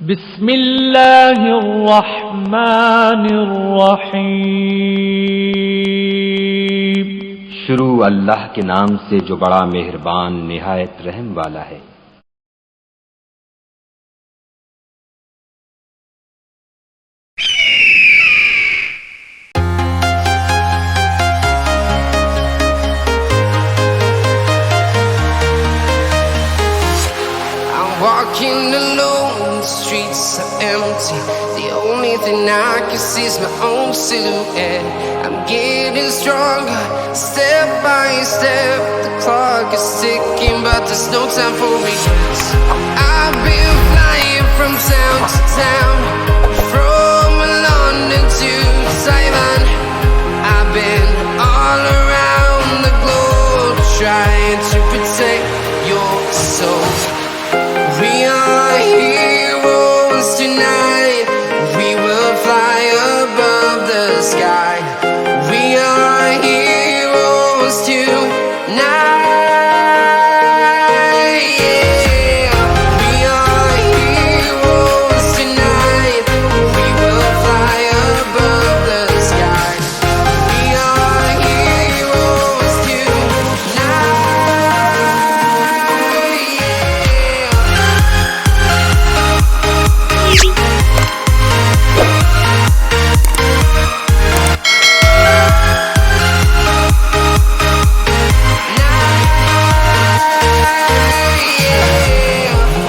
बिस्मिल्लाहिर्रहमानिर्रहीम। शुरू अल्लाह के नाम से जो बड़ा मेहरबान निहायत रहम वाला है। Walking alone, the streets are empty. The only thing I can see is my own silhouette. I'm getting stronger, step by step. The clock is ticking, but there's no time for regrets. I've been flying from town to town, from London to Taiwan. I've been all around the globe, trying to protect your soul. We are heroes tonight. We will fly above the sky. We are heroes tonight. Yeah. We are heroes tonight. We will fly above the sky. We are heroes tonight.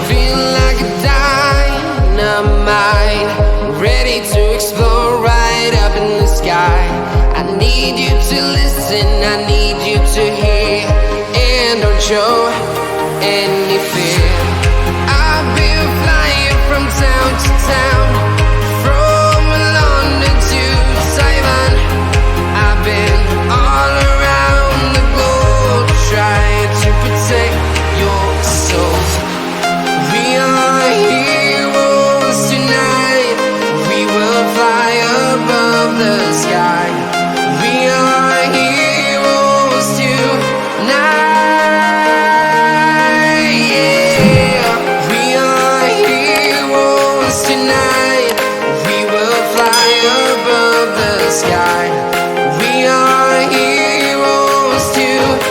Feeling like a dynamite, ready to explode right up in the sky. I need you to listen, I need you to hear, and don't show any fear. I've been flying from town to town, from London to Taiwan. I've been all around the globe, trying to protect your soul. We are heroes tonight. We will fly above the sky. We are heroes tonight. Yeah. We are heroes tonight. We will fly above the sky. We are heroes tonight.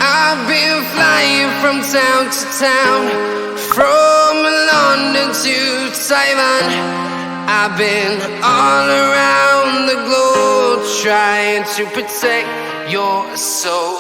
I've been flying from town to town, from London to Taiwan. I've been all around the globe, trying to protect your soul.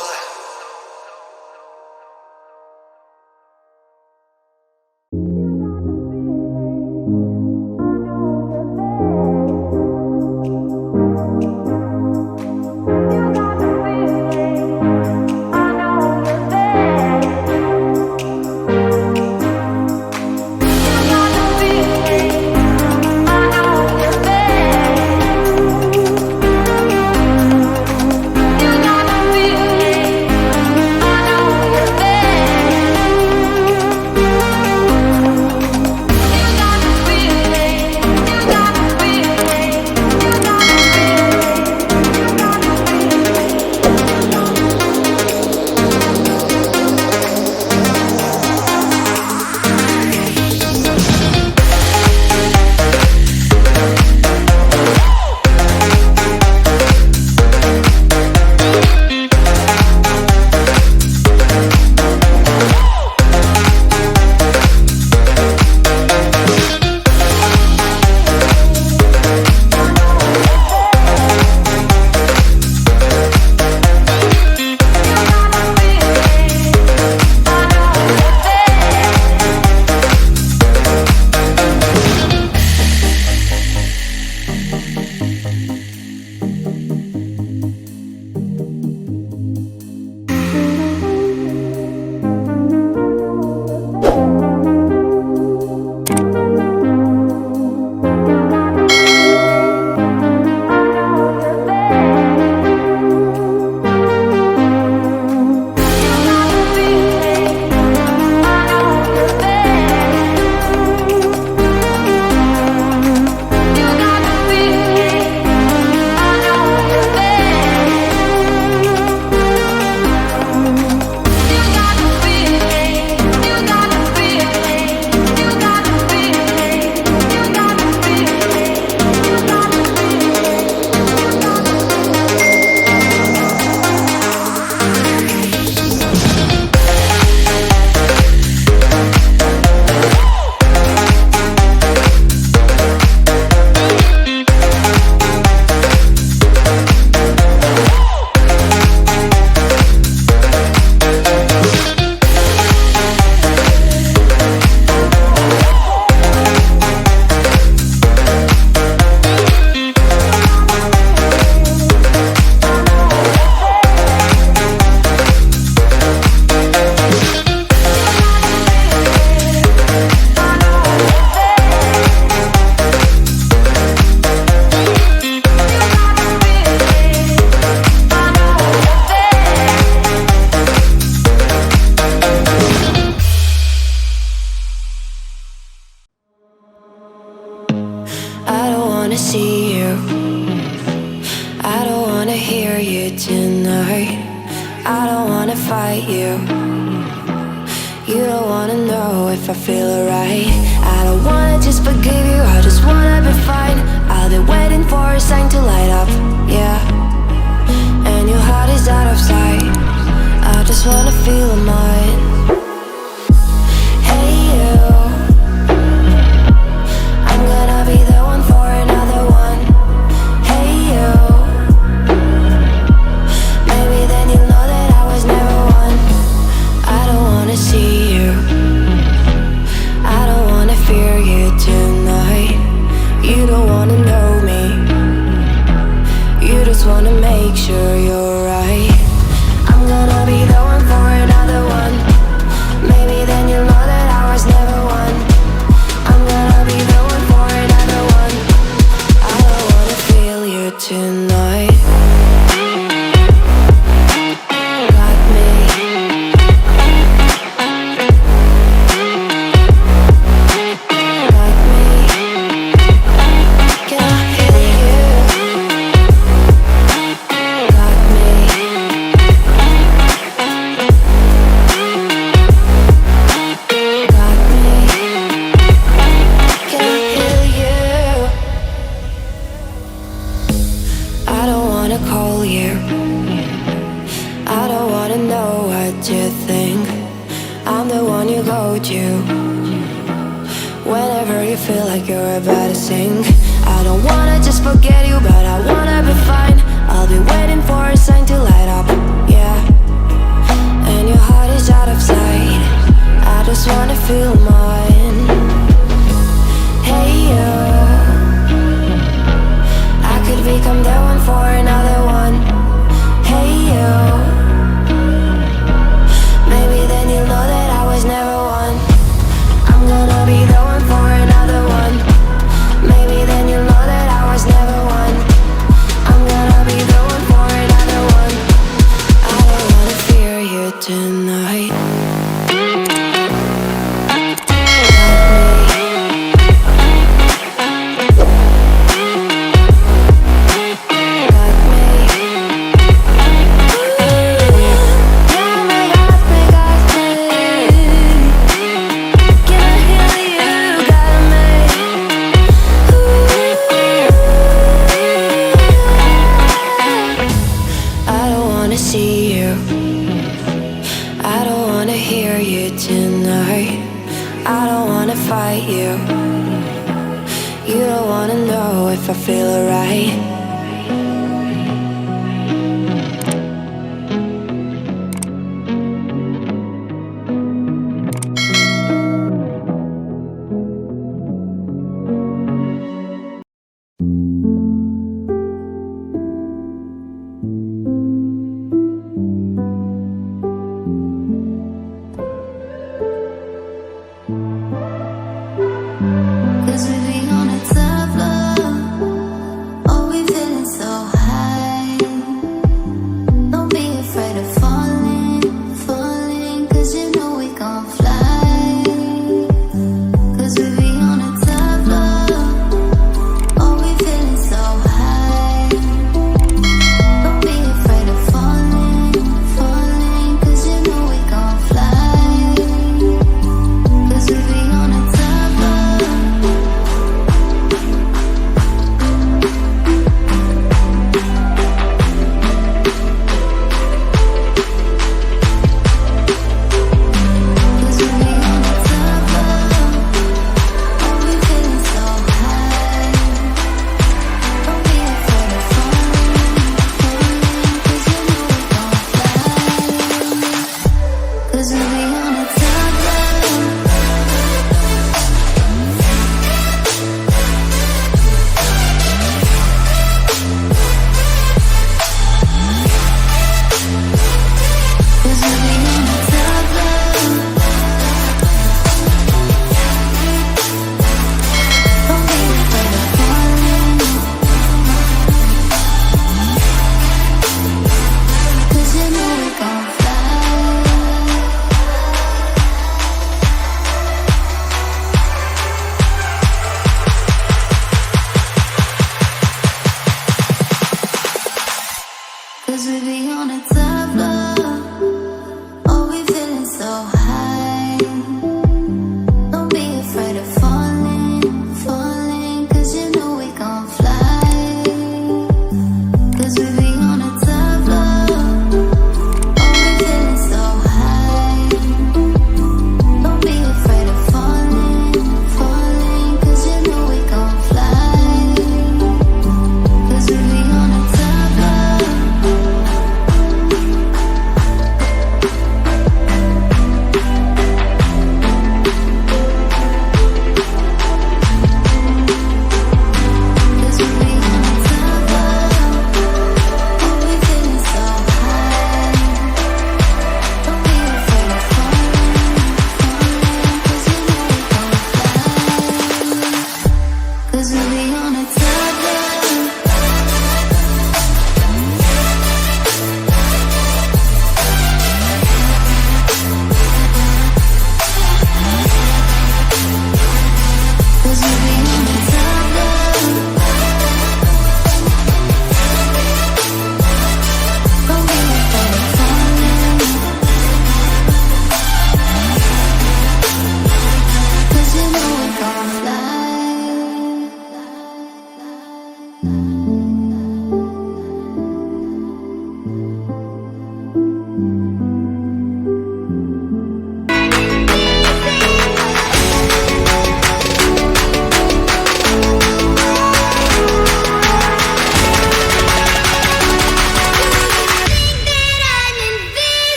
You don't wanna know if I feel alright. I don't wanna just forgive you, I just wanna be fine. I'll be waiting for a sign to light up, yeah. And your heart is out of sight. I just wanna feel mine. Hey you, I'm gonna be the one for another one. Hey you, maybe then you'll know that I was never one. I don't wanna see you, I don't wanna fear you tonight. You don't wanna know me, you just wanna make sure you're right. I'm gonna be the one for another one. Maybe then you'll know that I was never one. I'm gonna be the one for another one. I don't wanna feel you tonight. Got me. Got me. Can I hear you? Got me. Got me. Can I hear you? I don't wanna call you, I don't wanna know what you think. I'm the one you go to whenever you feel like you're about to sink. I don't wanna just forget you, but I wanna be fine. I'll be waiting for a sign to light up, yeah. And your heart is out of sight. I just wanna feel mine. Hey you, I could become the one for another one. Hey you, maybe then you'll know that I was never one. I'm gonna be the one for another one. Maybe then you'll know that I was never one. I'm gonna be the one for another one. I don't wanna fear you tonight. I don't wanna hear you tonight. I don't wanna fight you. You don't wanna know if I feel alright.